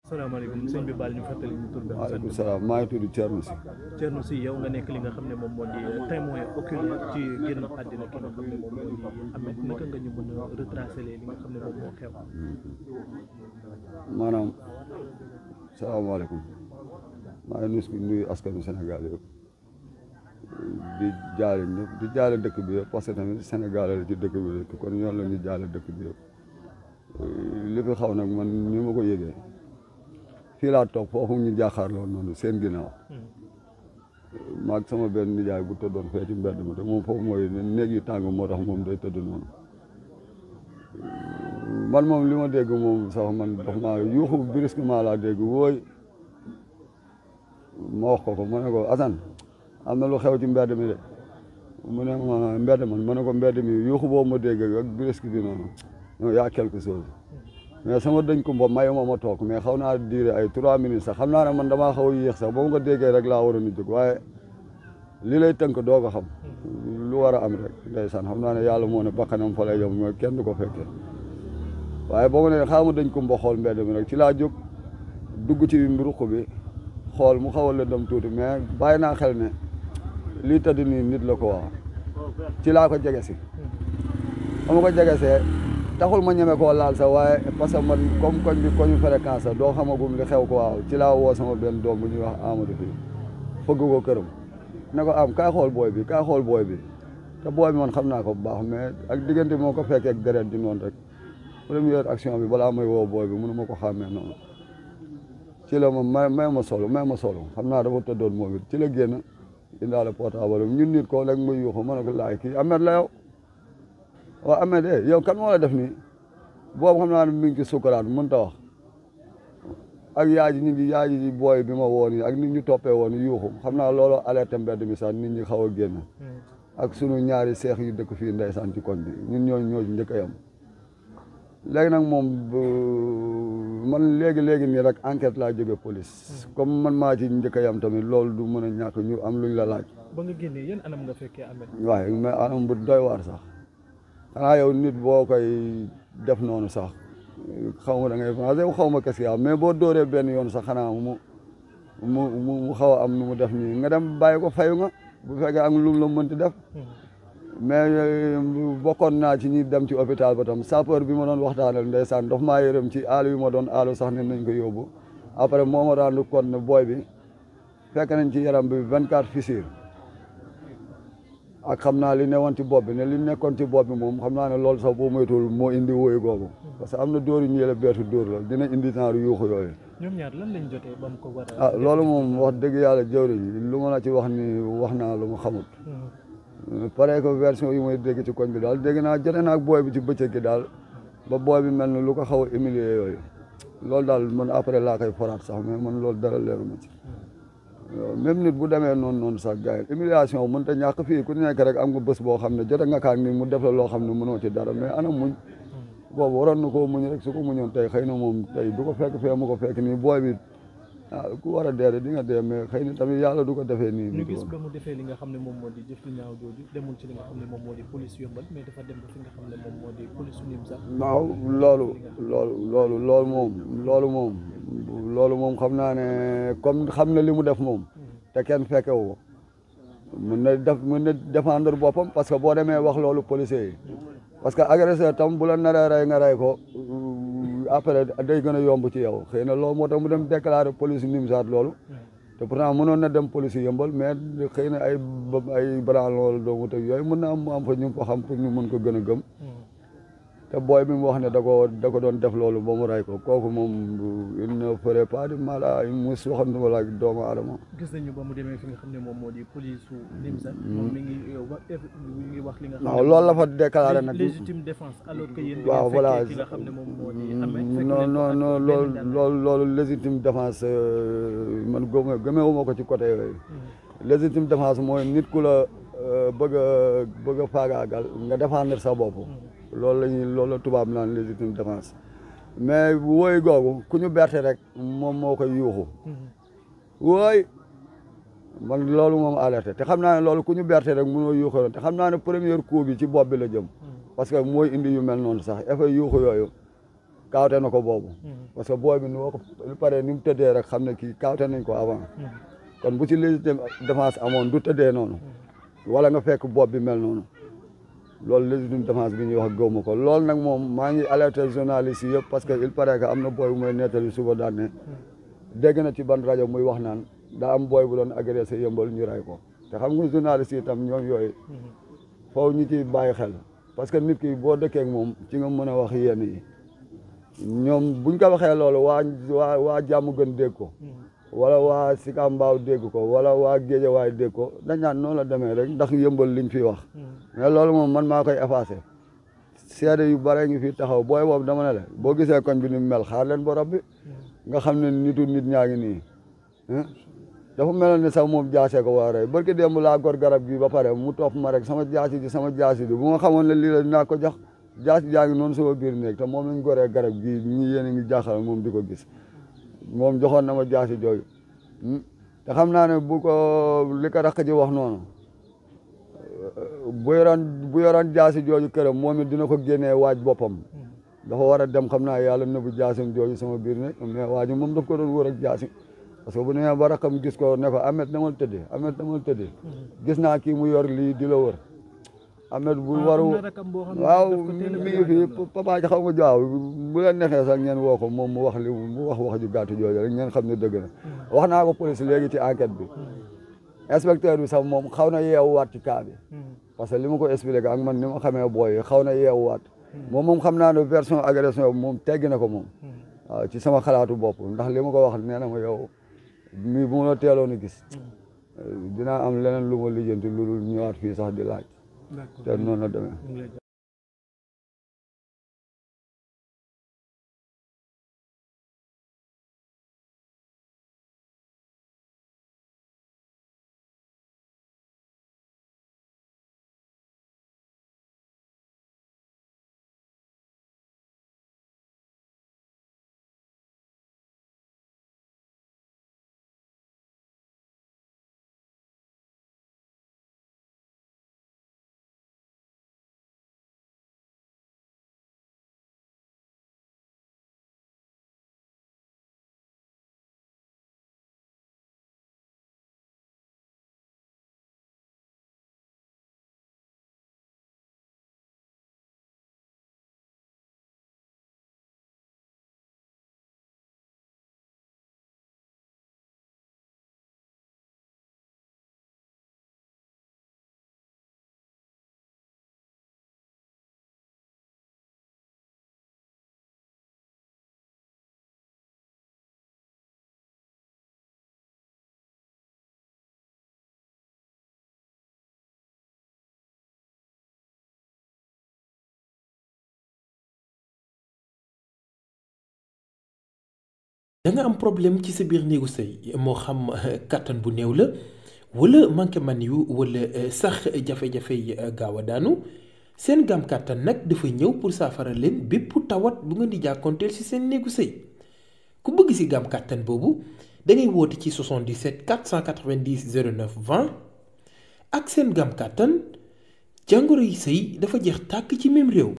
salaamaaleykum sëñ bi baal ñu fàttali ñu tur bi. waaleykum salaam maa ngi tudd Thierno Sy. Thierno Sy yow nga nekk li nga xam ne moom moo di témoin oculaire ci génn àddina ki nga xam ne moom moo di Ameth naka nga ñu mën a retracer li nga xam ne moom moo xew. maanaam salaamaaleykum maa ngi nuyu askanu Sénégal yëpp di jaale ñëpp di jaale dëkk bi yëpp parce que tamit Sénégal la ci dëkk bi yëpp kon ñoom la ñuy jaale dëkk bi yëpp li fi xaw nag man ni ma ko yëgee fii laa toog foofu ñu jàkkaarloo noonu seen ginnaaw maag sama benn nijaay bu tëddoon fee ci mbedd ma te moom foofu mooy néeg yi tàng moo tax moom day tëdd noonu man moom li ma dégg moom sax man dox maa yuuxu brusquement laa dégg wooy ma wax ko ma ne ko Assane am na lu xew ci mbedd mi de mu ne ma mbedd man ma ne ko mbedd mi yuuxu boobu ma dégg ak brusque bi noonu non y a quelque chose mais sama dëñ ko mbob mayu ma toog mais xaw naa diire ay 3 minutes sax xam naa ne man damaa xaw a yéex sax boo nga déggee rek laa waroon a jóg waaye li lay tënk doo ko xam lu war a am rek ndeysaan xam naa ne yàlla moo ne bakkanam fa lay yom mooy kenn du ko fekkee waaye boo ma ne xaama dañ ko mbo xool mbedd mi rek ci laa jóg dugg ci ruq bi xool mu xaw a lëndëm tuuti mais bàyyi naa xel ne lii tëdd nii nit la ko wax ci laa ko jege si ama ko jege see taxul ma ñeme koo laal sax waaye parce que man comme koñ bi koñu fréquence sax doo xamagum li xew ko waaw ci laa woo sama benn doom bu ñuy wax Amadou fii fëgg ko këram ne ko am kaay xool booy bi kaay xool booy bi te booy bi man xam naa ko bu baax mais ak diggante moo ko fekkee ak deret di noonu rek première action bi balaa may woo booy bi mënu ma ko xàmmee noonu ci la ma may ma solo xam naa dafa tëddoon moom it ci la génn indaale portable ñun nit ko rek muy yuuxu ma ne ko laay kii Ameth la yow waaw Ameth yow kan moo la def nii boobu xam naa ne mi ngi ci sukuraat mënut a wax ak yaay ji yaay ji booy bi ma woon ak nit ñu toppee woon yuuxu xam naa loolu alerte mbedd mi sax nit ñi xaw a génn ak sunu ñaari seex yu dëkk fii ndeysaan ci koñ bi ñun ñoo ci njëkk a yam léegi nag moom man léegi nii rek enquête laa jóge police comme man maa ci njëkk a yam tamit loolu du mën a ñàkk ñu am luñ la laaj. ba nga génnee yéen anam nga fekkee Ameth. waaye mais anam bu doy waar sax xanaa yow nit boo koy def noonu sax xaw ma da ngay xaw ma kes yaa mais boo dóoree benn yoon sax xanaa mu xaw a am nu mu def nii nga dem bàyyi ko fayu nga bu fekkee ak lu la mënti def. mais bokkoon naa ci ñi dem ci hôpital ba tam sapeur bi ma doon waxtaanal ndeysaan daf maa yërëm ci aalu yu ma doon aalu sax ne nañ ko yóbbu après moo ma rendu compte ne booy bi fekk nañ ci yaram bi 24 fissures ak xam naa li newoon ci bopp bi ne li nekkoon ci bopp bi moom xam naa ne loolu sax boo moytuwul moo indi wóoyu googu parce que am na dóor yu ñu yële beetu dóor la dina indi genre yuuxu yooyu. ñoom ñaar lan lañ jotee ba mu ko war a. loolu moom wax dëgg yàlla jëwriñ lu ma la ci wax ni wax naa lu ma xamut. pare que version yi mooy dégg ci koñ bi daal dégg naa jote naa ak booy bi ci bëccëg gi daal ba booy bi mel ni lu ko xaw a humilier yooyu loolu daal man après laa koy foraat sax mais man loolu dara leeru ma ci même nit bu demee noonu sax gars yi humiliation mënut a ñàkk fii ku nekk rek am nga bés boo xam ne jote nga kaak ni mu def la loo xam ne mënoo ci dara mais ana muñ boobu waroon na koo muñ rek su ko muñoon tey xëy na moom tey du ko fekk fee mu ko fekk nii booy bi ku war a dee di nga dee mais xëy na tamit yàlla du ko defee nii. ñu gis ba mu defee li nga xam ne moom moo di jëf lu ñaaw jooju demul ci li nga xam ne moom moo di police Yeumbeul mais dafa dem ba fi nga xam ne moom moo di police Nimzatt. waaw loolu moom xam naa ne comme xam na li mu def moom. te kenn fekkewu ko mën na défendre boppam parce que boo demee wax loolu policier yi parce que agresseur tam bu la naree rey nga rey ko. après day gën a yomb ci yow xëy na loolu moo tax mu dem déclarer police Nimzatt loolu te pourtant mënoon na dem police Yeumbeul mais xëy na ay branle loolu doomu teg yooyu mën na am fa ñu ko xam pour ñu mën ko gën a gëm te booy bi mu wax ne da ko doon def loolu ba mu rey ko kooku moom il ne ferait pas de mal à une mouche waxantuma la ak doomu aadama. gis nañu ba mu demee fi nga xam ne moom moo di police su Nimzatt. moom mi ngi wax li nga xam ne. waaw loolu la fa déclaré nag. légitime défense alors que yéen. waaw voilà ki nga xam ne moom moo di Ameth. non loolu légitime défense man gëmewuma ko ci côté yooyu. légitime défense mooy nit ku la bëgg a faagaagal nga défendre sa bopp. loolu la tubaab naan légitime défense mais wooy googu ku ñu berte rek moom moo koy yuuxu wooy man loolu moom alerté te xam naa ne loolu ku ñu berte rek mënoo yuuxu te xam naa ne premier coup bi ci bopp bi la jëm parce que mooy indi yu mel noonu sax effet yuuxu yooyu kaawte na ko boobu parce que booy bi ni ko lu pare ni mu tëddee rek xam ne kii kaawte nañ ko avant kon bu ci légitime défense amoon du tëddee noonu wala nga fekk bopp bi mel noonu loolu légitime défense bi ñuy wax gëwma ko loolu nag moom maa ngi alerté journaliste yi yëpp parce que il paraît que am na booy bu may nettali suba daan ne dégg na ci ban rajo muy wax naan daa am booy bu doon agressé yëmbal ñu ray ko te xam nga journaliste yi itam ñoom yooyu foofu ñu ciy bàyyi xel parce que nit ki boo dëkkee ak moom ci nga mën a wax yenn yi ñoom buñ ko waxee loolu waa jàmm gën dégg ko wala waa Sika Mbaaw dégg ko wala waa Géejawaay dégg ko dañ naan noonu la demee rek ndax yëmbal liñ fi wax mais loolu moom man maa koy effacé seede yu bare ngi fi taxaw booy boobu dama ne la boo gisee koñ bi ni mel xaar leen borom bi nga xam ne nit ñaa ngi nii dafa meloon ne sax moom jaasee ko war a rey barki démb laa gor garab gi ba pare mu topp ma rek sama jaasi ji bu ma xamoon ne lii la dinaa ko jox jaasi jaa ngi noonu sama biir néeg te moom lañ goree garab gi ñi yéen a ngi jaaxal moom di ko gis moom joxoon na ma jaasi jooju te xam naa ne bu ko li ko rakk ji wax noonu bu yoroon jaasi jooju këram moom it dina ko génnee waaj boppam dafa war a dem xam naa yàlla nëbbu jaasim jooju sama biir néeg mais waaj moom daf ko doon wër ak jaasi parce que bu nee ba rakam gis ko ne ko Ahmed damal tëddee gis naa kii mu yor lii di la wër Ahmed bu waru waaw mi ngi fi papa ji xaw ma jaaw bu leen neexee sax ngeen woo ko moom mu wax wax ju gàttu jooju rek ngeen xam ne dëgg na wax naa ko police léegi ci enquête bi inspecteur bi sax moom xaw na yeewuwaat ci cas bi parce que li ma ko expliqué ak man ni ma xamee booy xaw na yeewuwaat moom xam naa ne version agression bi moom teggi na ko moom waaw ci sama xalaatu bopp ndax li ma ko wax nee na ma yow mii bu ma la teeloon a gis dinaa am leneen lu ma lijjanti lu dul ñëwaat fii sax di laaj te noonu la demee da nga am problème ci sa biir néegu sëy moo xam kàttan bu néew la wala manqué man yu wala sax jafe-jafe yi gaaw a daanu seen gam kàttan nag dafa ñëw pour saafara leen bépp tawat bu ngeen di jàkkoonteel ci seen néegu sëy ku bëgg ci gam kàttan boobu da ngay woote ci 77 490 09 20 ak seen gam kàttan jàngoro yi sëy dafa jeex tàkk ci même réew.